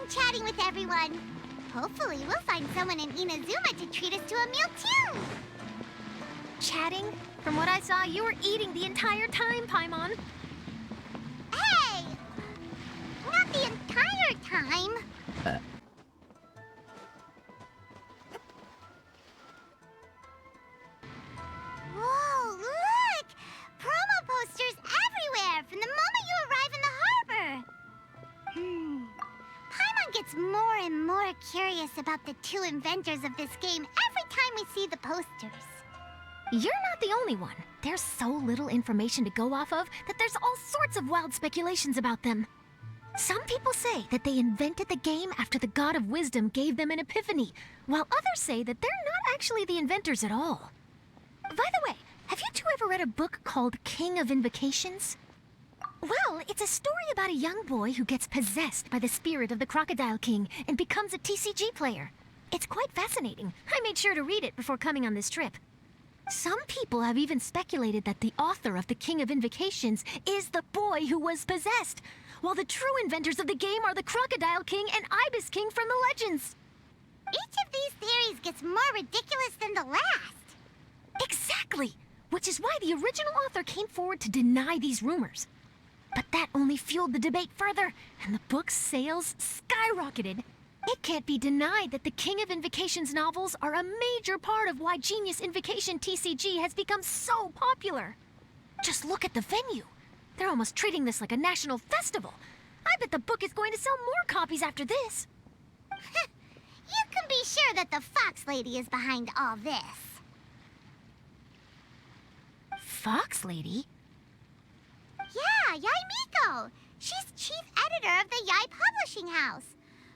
fun chatting with everyone. Hopefully, we'll find someone in Inazuma to treat us to a meal, too. Chatting? From what I saw, you were eating the entire time, Paimon. Hey! Not the entire time. Whoa, look! Promo posters everywhere from the moment you arrive in the harbor. Paimon gets more and more curious about the two inventors of this game every time we see the posters. You're not the only one. There's so little information to go off of that there's all sorts of wild speculations about them. Some people say that they invented the game after the God of Wisdom gave them an epiphany, while others say that they're not actually the inventors at all. By the way, have you two ever read a book called King of Invocations? Well, it's a story about a young boy who gets possessed by the spirit of the Crocodile King and becomes a TCG player. It's quite fascinating. I made sure to read it before coming on this trip. Some people have even speculated that the author of the King of Invocations is the boy who was possessed, while the true inventors of the game are the Crocodile King and Ibis King from the legends. Each of these theories gets more ridiculous than the last. Exactly! Which is why the original author came forward to deny these rumors. But that only fueled the debate further, and the book's sales skyrocketed. It can't be denied that the King of Invocations novels are a major part of why Genius Invocation TCG has become so popular. Just look at the venue. They're almost treating this like a national festival. I bet the book is going to sell more copies after this. You can be sure that the Fox Lady is behind all this. Fox Lady? Yeah, Yai Miko. She's chief editor of the Yai Publishing House.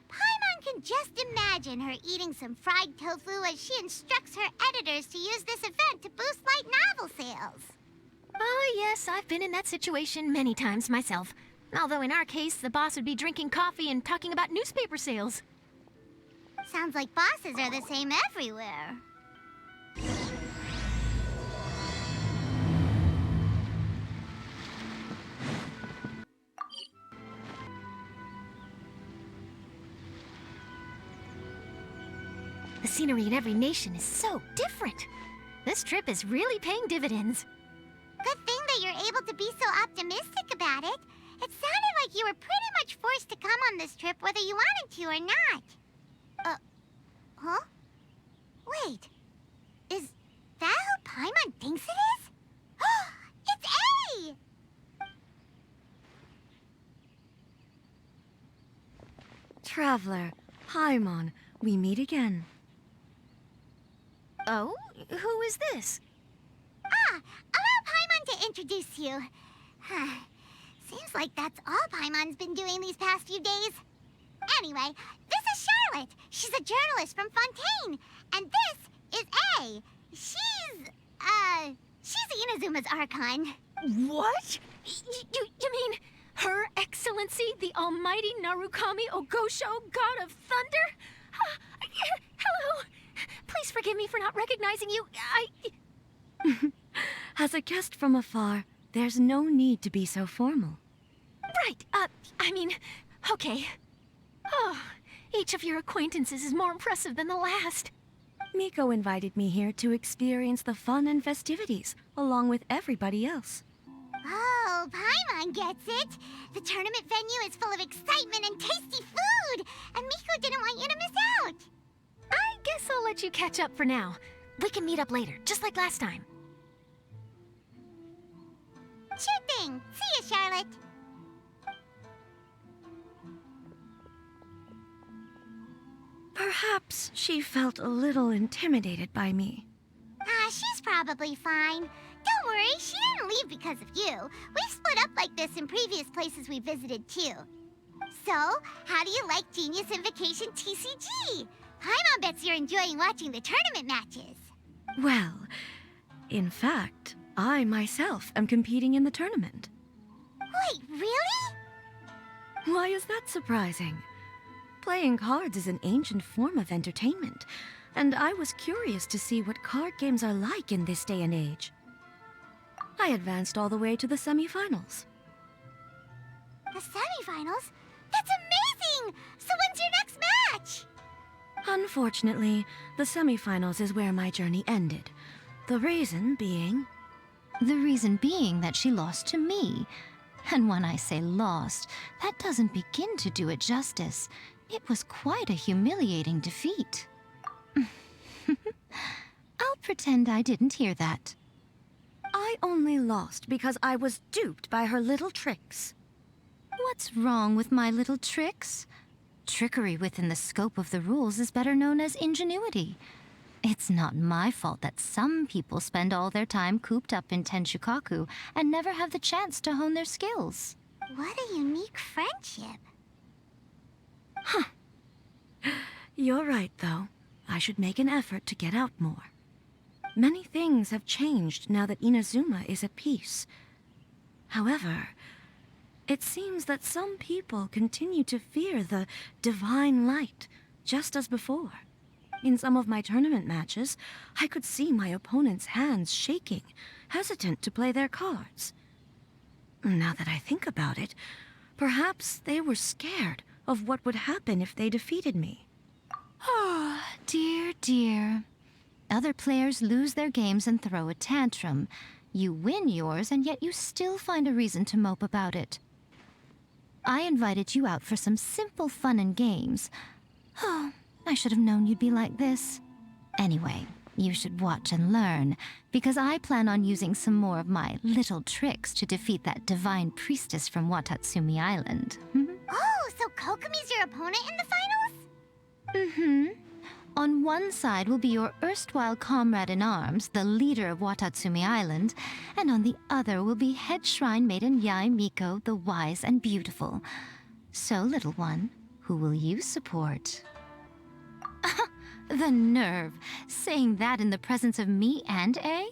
Paimon can just imagine her eating some fried tofu as she instructs her editors to use this event to boost light novel sales. Oh, yes, I've been in that situation many times myself. Although in our case, the boss would be drinking coffee and talking about newspaper sales. Sounds like bosses are the same everywhere. The scenery in every nation is so different. This trip is really paying dividends. Good thing that you're able to be so optimistic about it. It sounded like you were pretty much forced to come on this trip whether you wanted to or not. Huh? Wait. Is that who Paimon thinks it is? It's A! Traveler, Paimon, we meet again. Oh? Who is this? Allow Paimon to introduce you. Seems like that's all Paimon's been doing these past few days. Anyway, this is Charlotte. She's a journalist from Fontaine. And this is A. She's Inazuma's Archon. What? You mean Her Excellency, the Almighty Narukami Ogosho, God of Thunder? Hello. Please forgive me for not recognizing you. As a guest from afar, there's no need to be so formal. Right, okay. Oh, each of your acquaintances is more impressive than the last. Miko invited me here to experience the fun and festivities, along with everybody else. Oh, Paimon gets it. The tournament venue is full of excitement and tasty food, and Miko didn't want you to miss out. I guess I'll let you catch up for now. We can meet up later, just like last time. Sure thing. See you, Charlotte. Perhaps she felt a little intimidated by me. She's probably fine. Don't worry, she didn't leave because of you. We've split up like this in previous places we visited, too. So, how do you like Genius Invocation TCG? Paimon bets you're enjoying watching the tournament matches. Well, in fact, I myself am competing in the tournament. Wait, really? Why is that surprising? Playing cards is an ancient form of entertainment, and I was curious to see what card games are like in this day and age. I advanced all the way to the semifinals. The semifinals? That's exciting! So when's your next match? Unfortunately, the semifinals is where my journey ended. The reason being... The reason being that she lost to me. And when I say lost, that doesn't begin to do it justice. It was quite a humiliating defeat. I'll pretend I didn't hear that. I only lost because I was duped by her little tricks. What's wrong with my little tricks? Trickery within the scope of the rules is better known as ingenuity. It's not my fault that some people spend all their time cooped up in Tenshukaku and never have the chance to hone their skills. What a unique friendship. You're right, though. I should make an effort to get out more. Many things have changed now that Inazuma is at peace. However, it seems that some people continue to fear the divine light, just as before. In some of my tournament matches, I could see my opponent's hands shaking, hesitant to play their cards. Now that I think about it, perhaps they were scared of what would happen if they defeated me. Oh, dear, dear. Other players lose their games and throw a tantrum. You win yours, and yet you still find a reason to mope about it. I invited you out for some simple fun and games. Oh, I should have known you'd be like this. Anyway, you should watch and learn, because I plan on using some more of my little tricks to defeat that divine priestess from Watatsumi Island. Oh, so Kokomi's your opponent in the finals? Mm-hmm. On one side will be your erstwhile comrade-in-arms, the leader of Watatsumi Island, and on the other will be head shrine maiden Yae Miko, the wise and beautiful. So, little one, who will you support? The nerve! Saying that in the presence of me and A?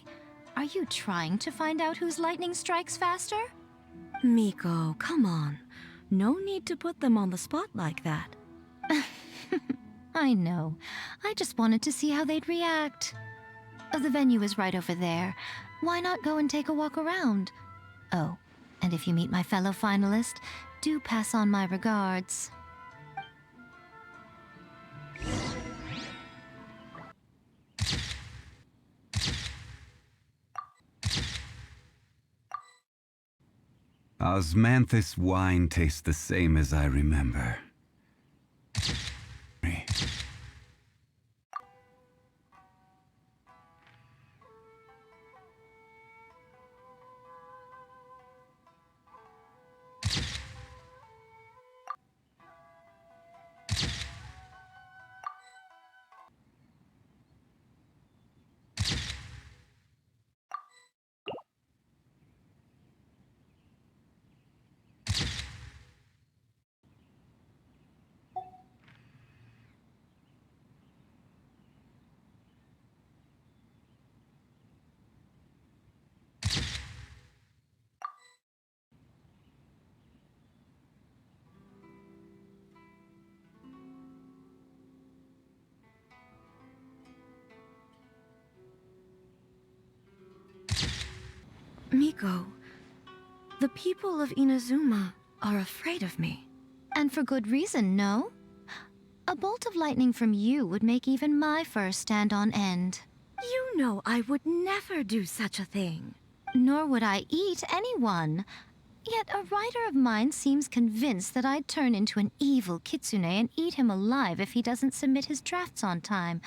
Are you trying to find out whose lightning strikes faster? Miko, come on. No need to put them on the spot like that. I know. I just wanted to see how they'd react. The venue is right over there. Why not go and take a walk around? Oh, and if you meet my fellow finalist, do pass on my regards. Osmanthus wine tastes the same as I remember. Miko, the people of Inazuma are afraid of me. And for good reason, no? A bolt of lightning from you would make even my fur stand on end. You know I would never do such a thing. Nor would I eat anyone. Yet a writer of mine seems convinced that I'd turn into an evil kitsune and eat him alive if he doesn't submit his drafts on time.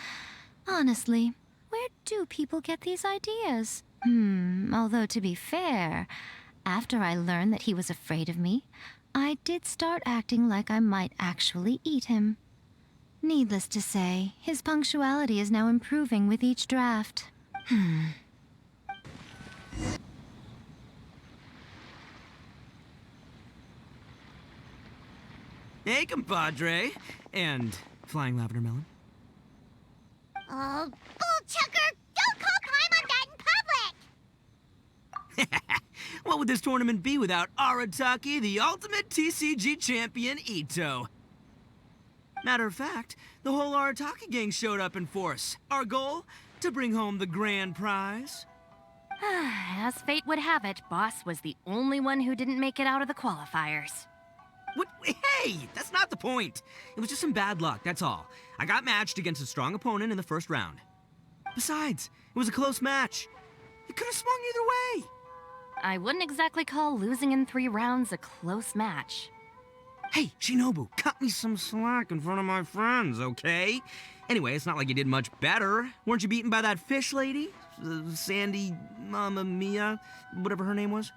Honestly, where do people get these ideas? Although to be fair, after I learned that he was afraid of me, I did start acting like I might actually eat him. Needless to say, his punctuality is now improving with each draft. Hey, compadre. And Flying Lavender Melon. Oh, bullchucker! Don't call time on that in public! What would this tournament be without Arataki, the ultimate TCG champion, Ito? Matter of fact, the whole Arataki gang showed up in force. Our goal? To bring home the grand prize. As fate would have it, Boss was the only one who didn't make it out of the qualifiers. What? Hey, that's not the point. It was just some bad luck, that's all. I got matched against a strong opponent in the first round. Besides, it was a close match. It could have swung either way. I wouldn't exactly call losing in 3 rounds a close match. Hey, Shinobu, cut me some slack in front of my friends, okay? Anyway, it's not like you did much better. Weren't you beaten by that fish lady? Sandy Mamma Mia, whatever her name was?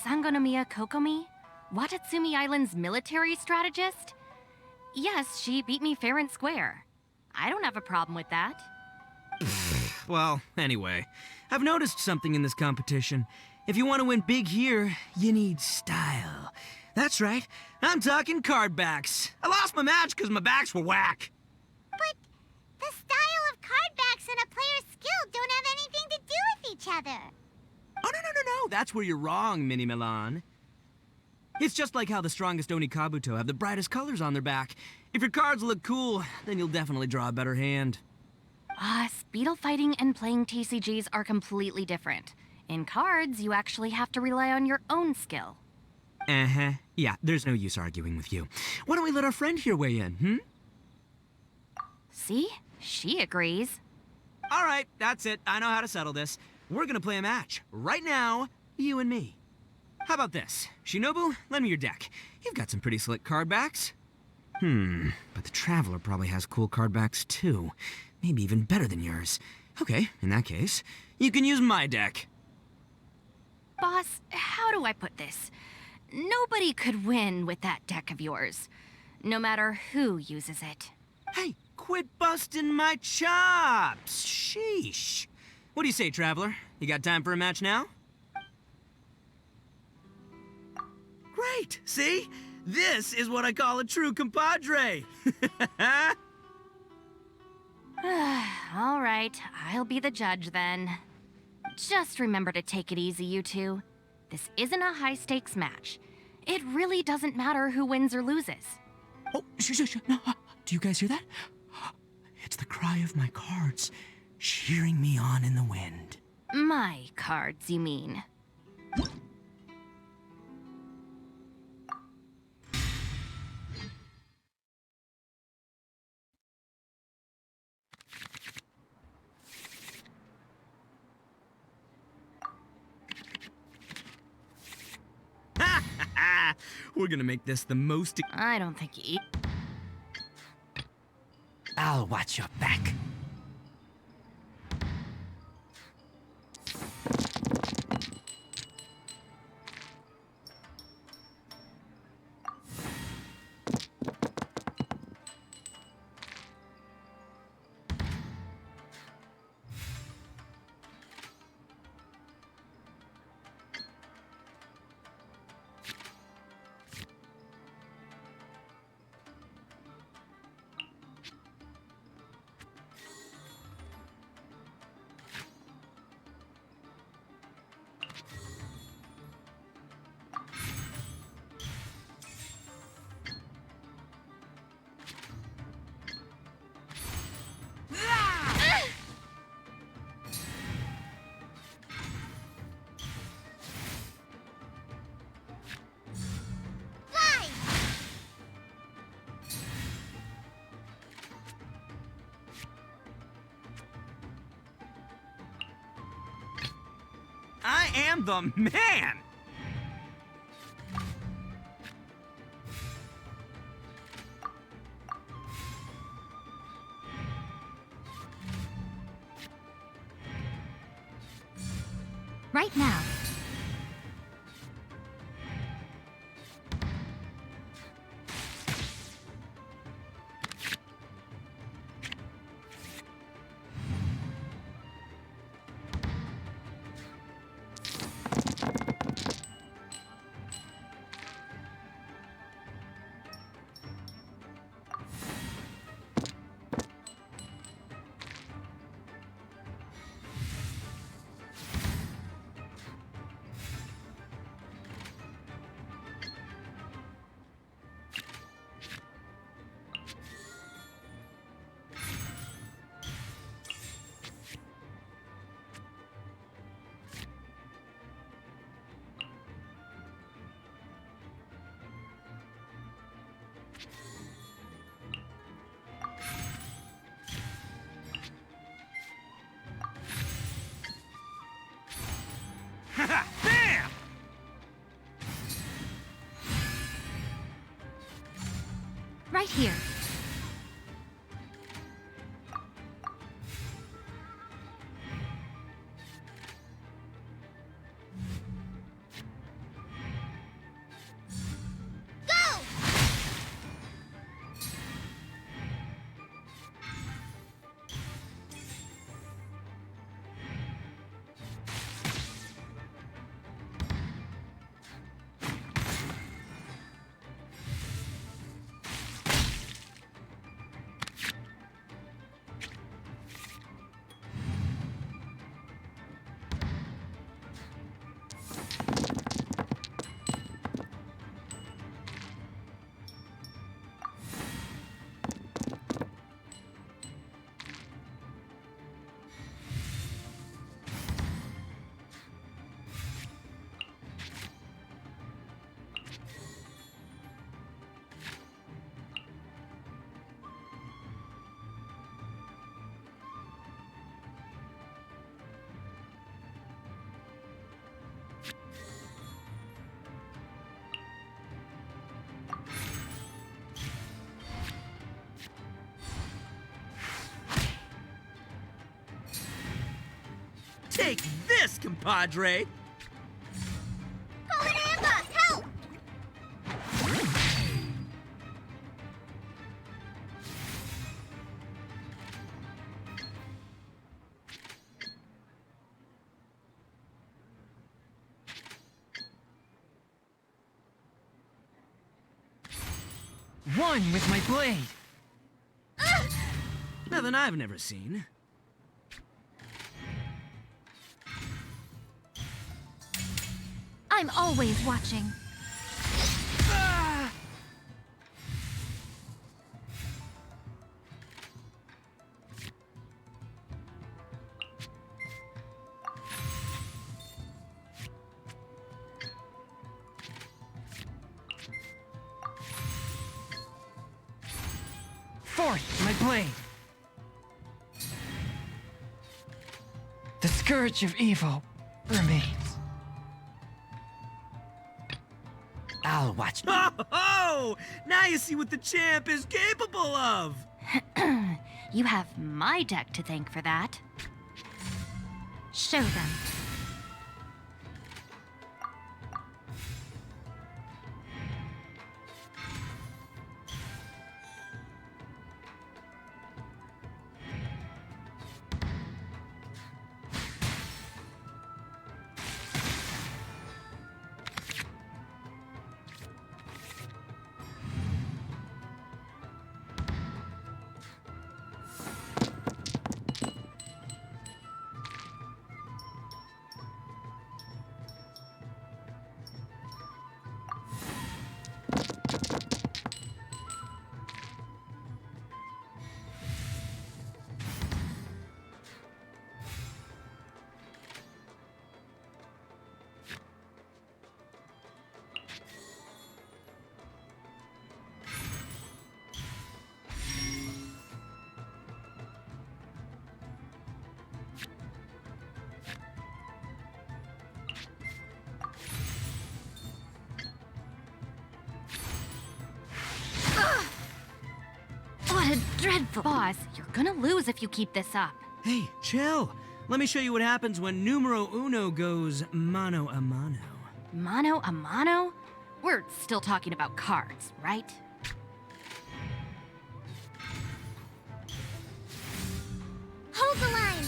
Sangonomiya Kokomi? Watatsumi Island's military strategist? Yes, she beat me fair and square. I don't have a problem with that. Well, anyway, I've noticed something in this competition. If you want to win big here, you need style. That's right, I'm talking card backs. I lost my match because my backs were whack. But the style of card backs and a player's skill don't have anything to do with each other. Oh, no, that's where you're wrong, Mini Milan. It's just like how the strongest Oni Kabuto have the brightest colors on their back. If your cards look cool, then you'll definitely draw a better hand. Speedle fighting and playing TCGs are completely different. In cards, you actually have to rely on your own skill. Uh-huh. Yeah, there's no use arguing with you. Why don't we let our friend here weigh in, See? She agrees. All right, that's it. I know how to settle this. We're gonna play a match. Right now, you and me. How about this? Shinobu, lend me your deck. You've got some pretty slick card backs. But the Traveler probably has cool card backs too. Maybe even better than yours. Okay, in that case, you can use my deck. Boss, how do I put this? Nobody could win with that deck of yours, no matter who uses it. Hey, quit busting my chops! Sheesh. What do you say, Traveler? You got time for a match now? Great! See? This is what I call a true compadre! All right, I'll be the judge then. Just remember to take it easy, you two. This isn't a high-stakes match. It really doesn't matter who wins or loses. Oh, shh. No, do you guys hear that? It's the cry of my cards, cheering me on in the wind. My cards, you mean? We're gonna make this the most... I don't think you... I'll watch your back. I am the man! Right now. Haha! Bam! Right here. Take this, compadre! Call an ambush! Help! One with my blade. Nothing I've never seen. I'm always watching. Fourth, my blade. The scourge of evil remains. I'll watch. Oh! Now you see what the champ is capable of! You have my deck to thank for that. Show them. What a dreadful... Boss, you're gonna lose if you keep this up. Hey, chill. Let me show you what happens when numero uno goes mano a mano. Mano a mano? We're still talking about cards, right? Hold the line!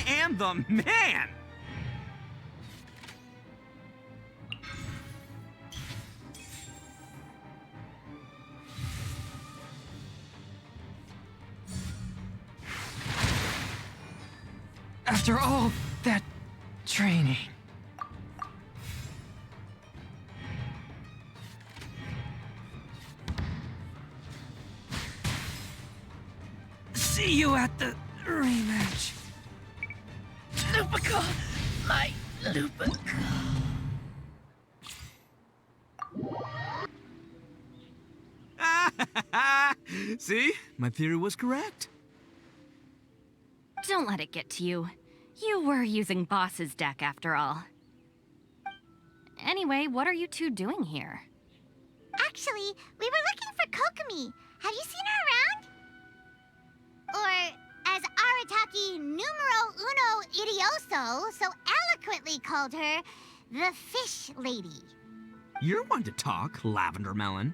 I am the man! After all that training. See you at the rematch. Lupica! My Lupica. See? My theory was correct. Don't let it get to you. You were using Boss's deck after all. Anyway, what are you two doing here? Actually, we were looking for Kokomi. Have you seen her around? Or, as Arataki numero uno idioso so eloquently called her, the Fish Lady. You're one to talk, Lavender Melon.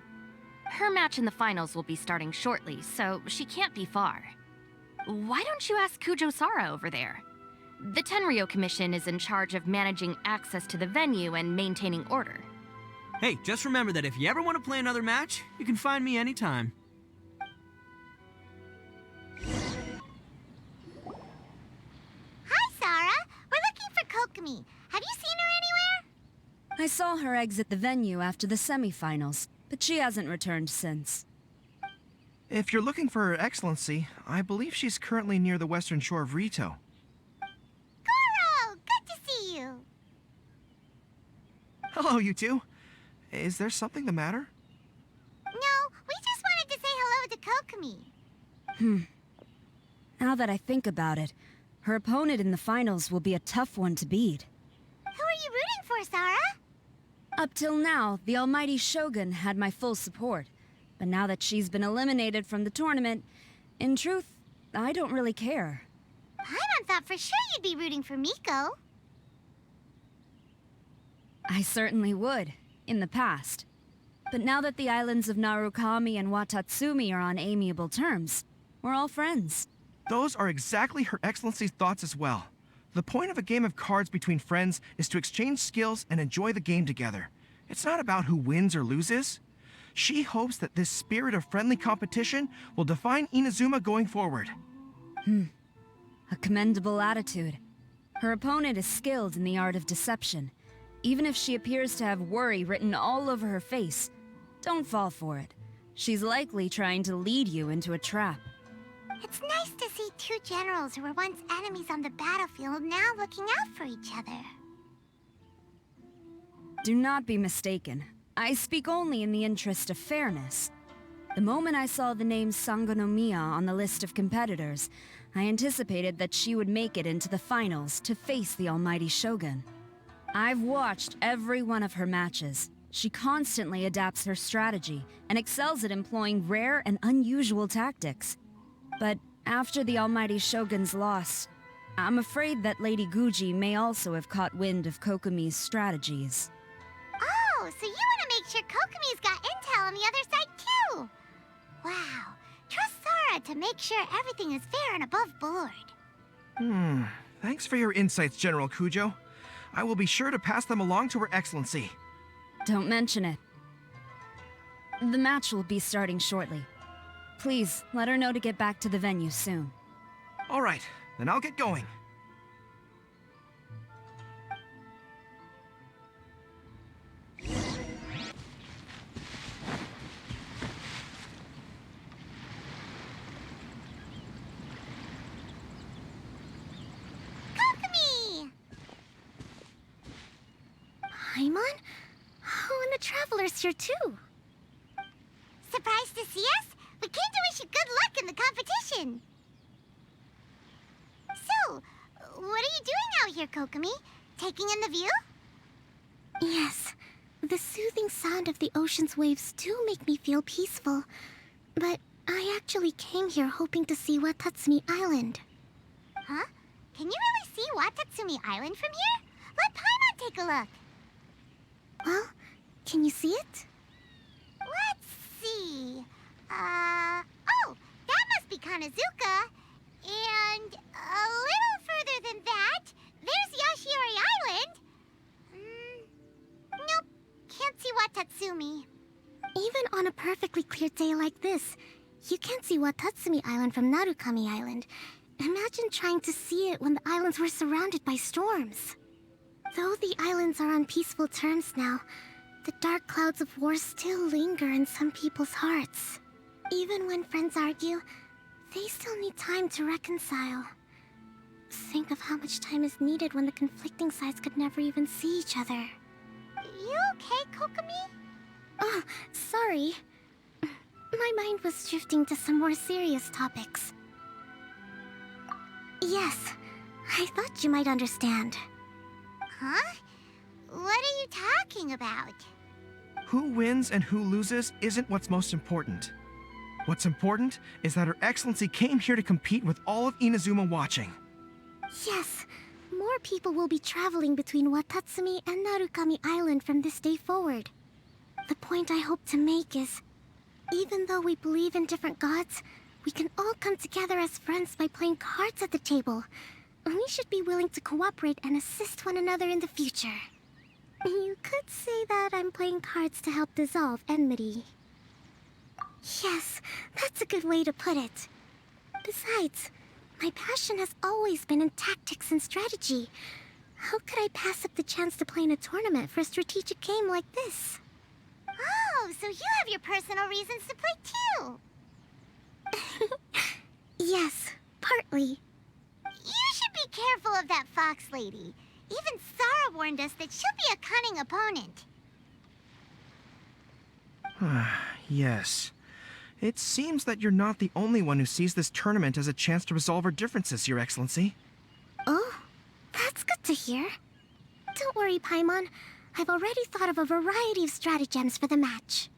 Her match in the finals will be starting shortly, so she can't be far. Why don't you ask Kujo-Sara over there? The Tenryo Commission is in charge of managing access to the venue and maintaining order. Hey, just remember that if you ever want to play another match, you can find me anytime. Hi, Sara. We're looking for Kokomi. Have you seen her anywhere? I saw her exit the venue after the semifinals, but she hasn't returned since. If you're looking for Her Excellency, I believe she's currently near the western shore of Rito. Goro! Good to see you. Hello, you two. Is there something the matter? No, we just wanted to say hello to Kokomi. Now that I think about it, her opponent in the finals will be a tough one to beat. Who are you rooting for, Sara? Up till now, the almighty Shogun had my full support. But now that she's been eliminated from the tournament, in truth, I don't really care. Paimon thought for sure you'd be rooting for Miko. I certainly would, in the past. But now that the islands of Narukami and Watatsumi are on amiable terms, we're all friends. Those are exactly Her Excellency's thoughts as well. The point of a game of cards between friends is to exchange skills and enjoy the game together. It's not about who wins or loses. She hopes that this spirit of friendly competition will define Inazuma going forward. A commendable attitude. Her opponent is skilled in the art of deception. Even if she appears to have worry written all over her face, don't fall for it. She's likely trying to lead you into a trap. It's nice to see two generals who were once enemies on the battlefield now looking out for each other. Do not be mistaken. I speak only in the interest of fairness. The moment I saw the name Sangonomiya on the list of competitors, I anticipated that she would make it into the finals to face the almighty Shogun. I've watched every one of her matches. She constantly adapts her strategy and excels at employing rare and unusual tactics. But after the almighty Shogun's loss, I'm afraid that Lady Guji may also have caught wind of Kokomi's strategies. Oh, so you want to make sure Kokomi's got intel on the other side too? Wow. Trust Sara to make sure everything is fair and above board. Thanks for your insights, General Kujo. I will be sure to pass them along to Her Excellency. Don't mention it. The match will be starting shortly. Please, let her know to get back to the venue soon. All right, then I'll get going. Kokomi! Paimon? Oh, and the Traveler's here too. Surprised to see us? We came to wish you good luck in the competition. So, what are you doing out here, Kokomi? Taking in the view? Yes, the soothing sound of the ocean's waves do make me feel peaceful. But I actually came here hoping to see Watatsumi Island. Huh? Can you really see Watatsumi Island from here? Let Paimon take a look. Well, can you see it? Let's see. Oh, that must be Kanazuka. And a little further other than that, there's Yashiori Island. Nope, can't see Watatsumi. Even on a perfectly clear day like this, you can't see Watatsumi Island from Narukami Island. Imagine trying to see it when the islands were surrounded by storms. Though the islands are on peaceful terms now, the dark clouds of war still linger in some people's hearts. Even when friends argue, they still need time to reconcile. Think of how much time is needed when the conflicting sides could never even see each other. You okay, Kokomi? Oh, sorry. My mind was drifting to some more serious topics. Yes, I thought you might understand. Huh? What are you talking about? Who wins and who loses isn't what's most important. What's important is that Her Excellency came here to compete with all of Inazuma watching. Yes, more people will be traveling between Watatsumi and Narukami Island from this day forward. The point I hope to make is, even though we believe in different gods, we can all come together as friends by playing cards at the table. We should be willing to cooperate and assist one another in the future. You could say that I'm playing cards to help dissolve enmity. Yes, that's a good way to put it. Besides, my passion has always been in tactics and strategy. How could I pass up the chance to play in a tournament for a strategic game like this? Oh, so you have your personal reasons to play too. Yes, partly. You should be careful of that fox lady. Even Sarah warned us that she'll be a cunning opponent. Yes. It seems that you're not the only one who sees this tournament as a chance to resolve our differences, Your Excellency. Oh, that's good to hear. Don't worry, Paimon. I've already thought of a variety of stratagems for the match.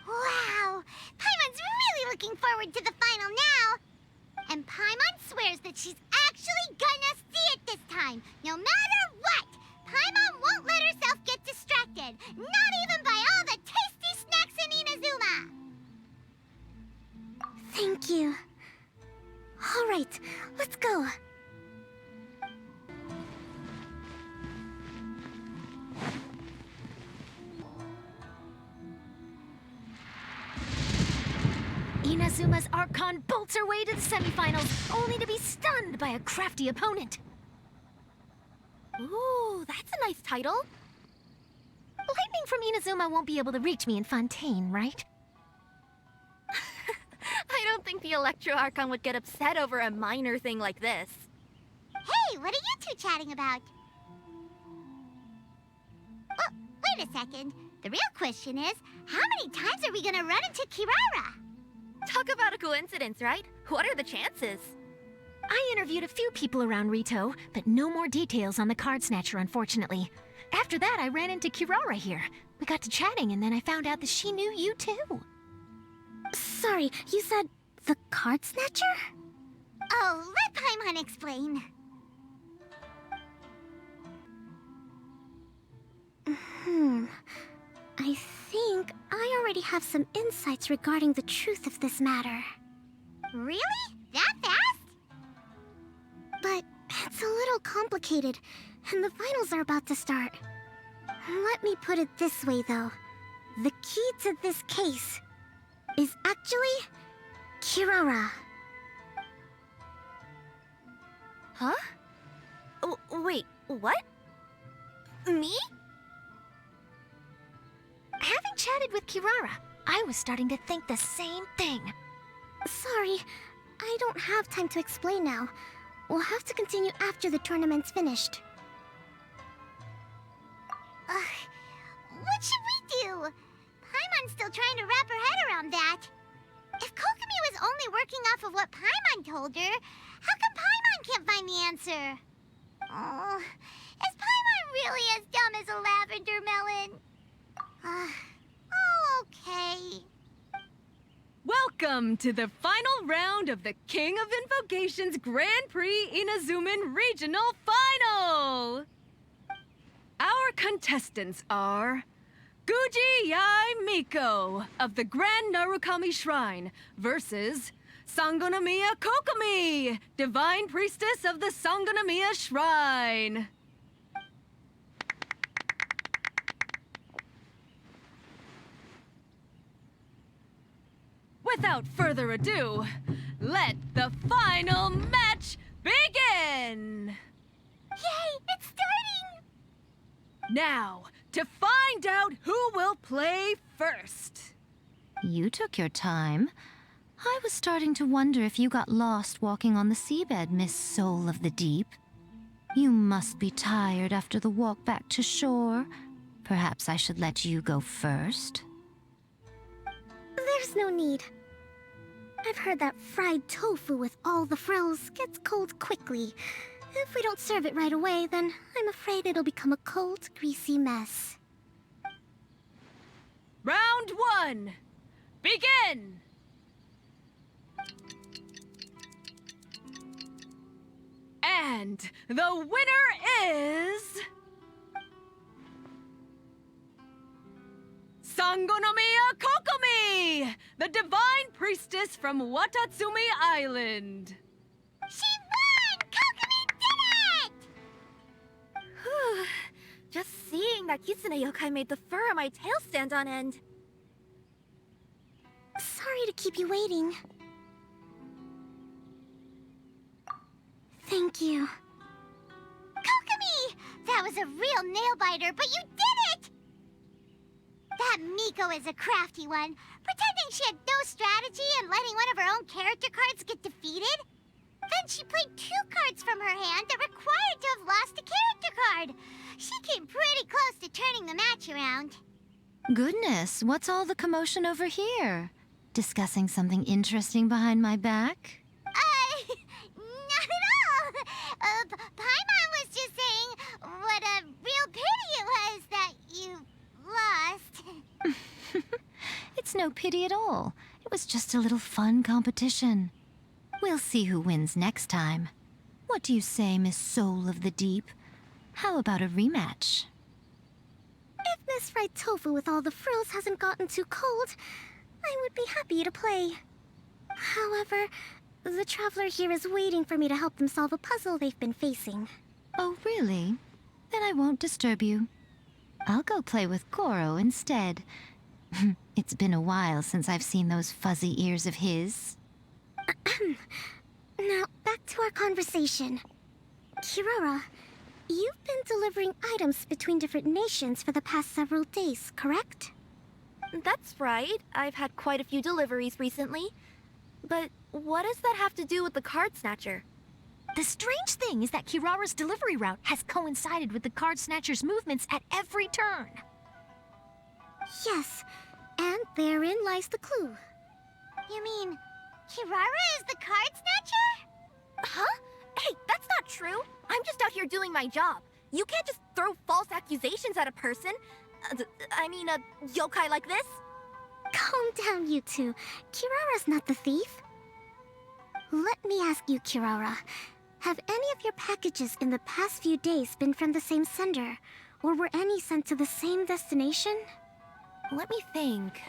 Wow! Paimon's really looking forward to the final now! And Paimon swears that she's actually gonna see it this time, no matter what! Paimon won't let herself get distracted, not even by all the tasty snacks in Inazuma! Thank you. All right, let's go. Inazuma's Archon bolts her way to the semifinals, only to be stunned by a crafty opponent. Ooh, that's a nice title. Lightning from Inazuma won't be able to reach me in Fontaine, right? I don't think the Electro Archon would get upset over a minor thing like this. Hey, what are you two chatting about? Oh, wait a second. The real question is, how many times are we gonna run into Kirara? Talk about a coincidence, right? What are the chances? I interviewed a few people around Rito, but no more details on the card snatcher, unfortunately. After that, I ran into Kirara here. We got to chatting, and then I found out that she knew you too. Sorry, you said the card snatcher? Oh, let Paimon explain. I think I already have some insights regarding the truth of this matter. Really? That fast? But it's a little complicated, and the finals are about to start. Let me put it this way, though. The key to this case is actually Kirara. Huh? Wait, what? Me? Having chatted with Kirara, I was starting to think the same thing. Sorry, I don't have time to explain now. We'll have to continue after the tournament's finished. What should we do? Paimon's still trying to wrap her head around that. If Kokomi was only working off of what Paimon told her, how come Paimon can't find the answer? Oh, is Paimon really as dumb as a lavender melon? Oh, okay. Welcome to the final round of the King of Invocations Grand Prix Inazuman Regional Final! Our contestants are Guji Yai Miko of the Grand Narukami Shrine versus Sangonomiya Kokomi, Divine Priestess of the Sangonomiya Shrine. Without further ado, let the final match begin! Yay, it's starting! Now, to find out who will play first. You took your time. I was starting to wonder if you got lost walking on the seabed, Miss Soul of the Deep. You must be tired after the walk back to shore. Perhaps I should let you go first. There's no need. I've heard that fried tofu with all the frills gets cold quickly. If we don't serve it right away, then I'm afraid it'll become a cold, greasy mess. Round 1, begin! And the winner is... Sangonomiya Kokomi, the Divine Priestess from Watatsumi Island. She won! Kokomi did it! Whew. Just seeing that Kitsune yokai made the fur on my tail stand on end. Sorry to keep you waiting. Thank you. Kokomi! That was a real nail-biter, but you did it! That Miko is a crafty one, pretending she had no strategy and letting one of her own character cards get defeated. Then she played 2 cards from her hand that required to have lost a character card. She came pretty close to turning the match around. Goodness, what's all the commotion over here? Discussing something interesting behind my back? Not at all. Paimon was just saying what a real pity it was that you lost. It's no pity at all. It was just a little fun competition. We'll see who wins next time. What do you say, Miss Soul of the Deep? How about a rematch? If Miss Fried Tofu with all the frills hasn't gotten too cold, I would be happy to play. However, the traveler here is waiting for me to help them solve a puzzle they've been facing. Oh, really? Then I won't disturb you. I'll go play with Goro instead. It's been a while since I've seen those fuzzy ears of his. Now, back to our conversation. Kirara, you've been delivering items between different nations for the past several days, correct? That's right. I've had quite a few deliveries recently. But what does that have to do with the card snatcher? The strange thing is that Kirara's delivery route has coincided with the card snatcher's movements at every turn. Yes, and therein lies the clue. You mean Kirara is the card snatcher? Huh? Hey, that's not true. I'm just out here doing my job. You can't just throw false accusations at a person. I mean, a yokai like this. Calm down, you two. Kirara's not the thief. Let me ask you, Kirara. Have any of your packages in the past few days been from the same sender? Or were any sent to the same destination? Let me think.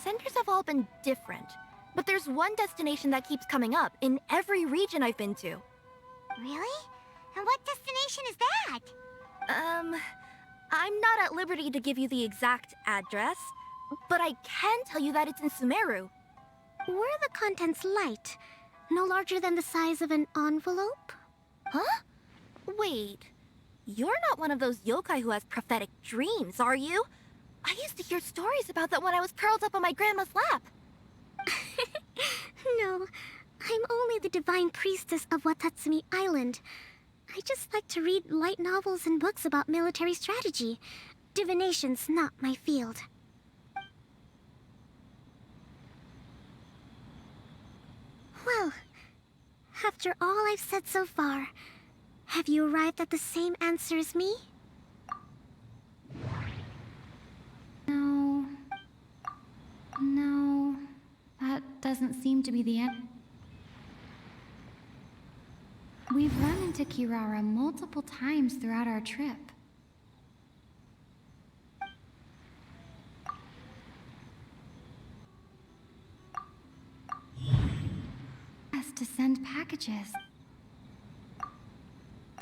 Senders have all been different. But there's one destination that keeps coming up in every region I've been to. Really? And what destination is that? I'm not at liberty to give you the exact address, but I can tell you that it's in Sumeru. Were the contents light? No larger than the size of an envelope? Huh? Wait. You're not one of those yokai who has prophetic dreams, are you? I used to hear stories about that when I was curled up on my grandma's lap. No, I'm only the Divine Priestess of Watatsumi Island. I just like to read light novels and books about military strategy. Divination's not my field. Well, after all I've said so far, have you arrived at the same answer as me? No. No. That doesn't seem to be the end. We've run into Kirara multiple times throughout our trip. send packages.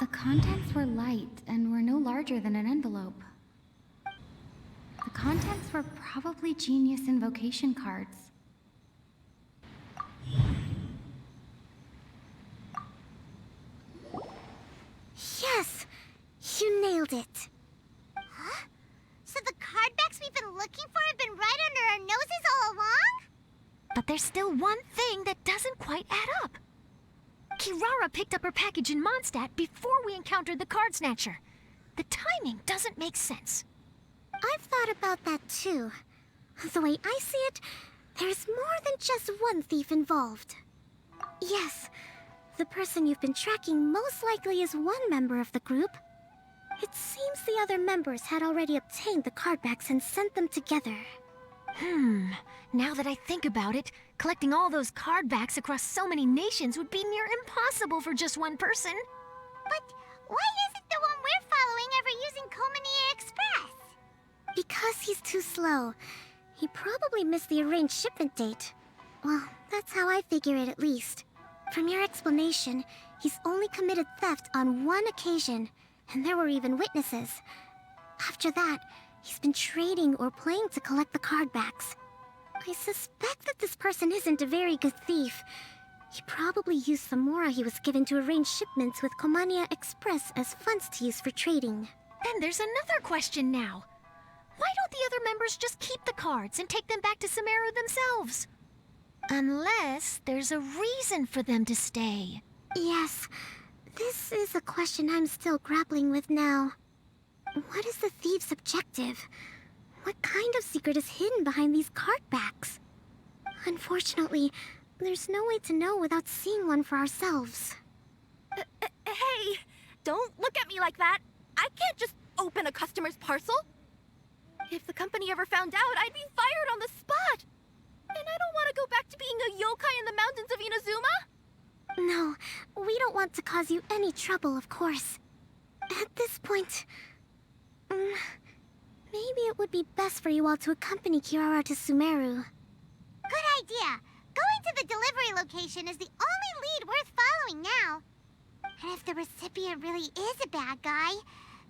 The contents were light and were no larger than an envelope. The contents were probably genius invocation cards. Yes! You nailed it. Huh? So the card backs we've been looking for have been right under our noses all along? But there's still one thing that doesn't quite add up. Kirara picked up her package in Mondstadt before we encountered the card snatcher. The timing doesn't make sense. I've thought about that too. The way I see it, there's more than just one thief involved. Yes, the person you've been tracking most likely is one member of the group. It seems the other members had already obtained the cardbacks and sent them together. Now that I think about it, collecting all those cardbacks across so many nations would be near impossible for just one person. But why isn't the one we're following ever using Komania Express? Because he's too slow. He probably missed the arranged shipment date. Well, that's how I figure it at least. From your explanation, he's only committed theft on one occasion, and there were even witnesses. After that, he's been trading or playing to collect the cardbacks. I suspect that this person isn't a very good thief. He probably used the mora he was given to arrange shipments with Komania Express as funds to use for trading. Then there's another question now. Why don't the other members just keep the cards and take them back to Sumeru themselves? Unless there's a reason for them to stay. Yes, this is a question I'm still grappling with now. What is the thief's objective? What kind of secret is hidden behind these cardbacks? Unfortunately, there's no way to know without seeing one for ourselves. Hey, don't look at me like that. I can't just open a customer's parcel. If the company ever found out, I'd be fired on the spot. And I don't want to go back to being a yokai in the mountains of Inazuma. No, we don't want to cause you any trouble, of course. At this point, maybe it would be best for you all to accompany Kirara to Sumeru. Good idea. Going to the delivery location is the only lead worth following now. And if the recipient really is a bad guy,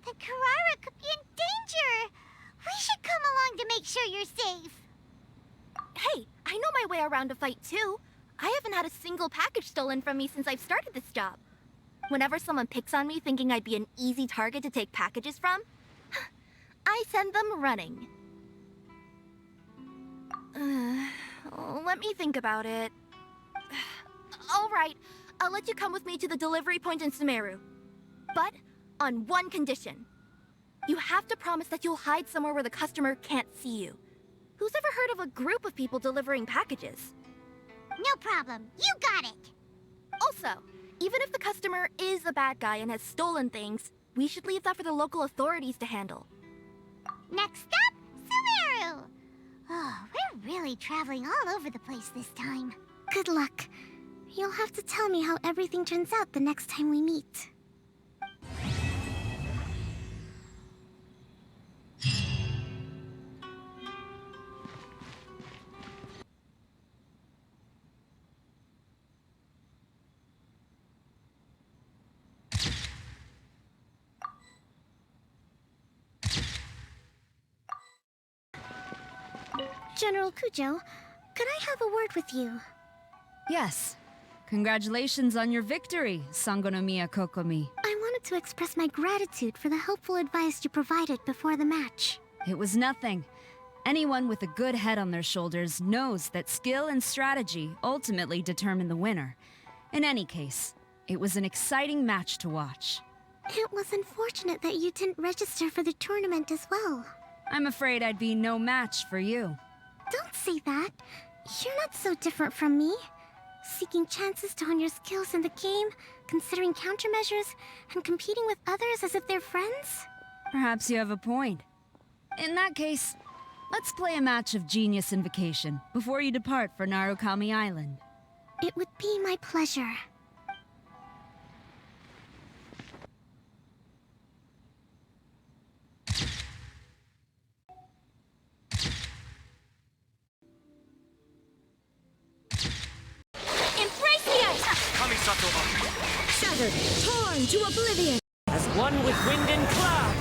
then Kirara could be in danger. We should come along to make sure you're safe. Hey, I know my way around a fight too. I haven't had a single package stolen from me since I've started this job. Whenever someone picks on me thinking I'd be an easy target to take packages from, I send them running. Let me think about it. All right, I'll let you come with me to the delivery point in Sumeru. But on one condition. You have to promise that you'll hide somewhere where the customer can't see you. Who's ever heard of a group of people delivering packages? No problem. You got it. Also, even if the customer is a bad guy and has stolen things, we should leave that for the local authorities to handle. Next up, Sumeru! Oh, we're really traveling all over the place this time. Good luck. You'll have to tell me how everything turns out the next time we meet. General Kujo, could I have a word with you? Yes. Congratulations on your victory, Sangonomiya Kokomi. I wanted to express my gratitude for the helpful advice you provided before the match. It was nothing. Anyone with a good head on their shoulders knows that skill and strategy ultimately determine the winner. In any case, it was an exciting match to watch. It was unfortunate that you didn't register for the tournament as well. I'm afraid I'd be no match for you. Don't say that. You're not so different from me. Seeking chances to hone your skills in the game, considering countermeasures, and competing with others as if they're friends? Perhaps you have a point. In that case, let's play a match of Genius Invocation before you depart for Narukami Island. It would be my pleasure. shattered, torn to oblivion. As one with wind and cloud.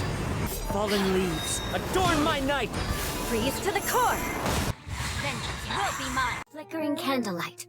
Fallen leaves, adorn my night. Freeze to the core. Vengeance will be mine. Flickering candlelight.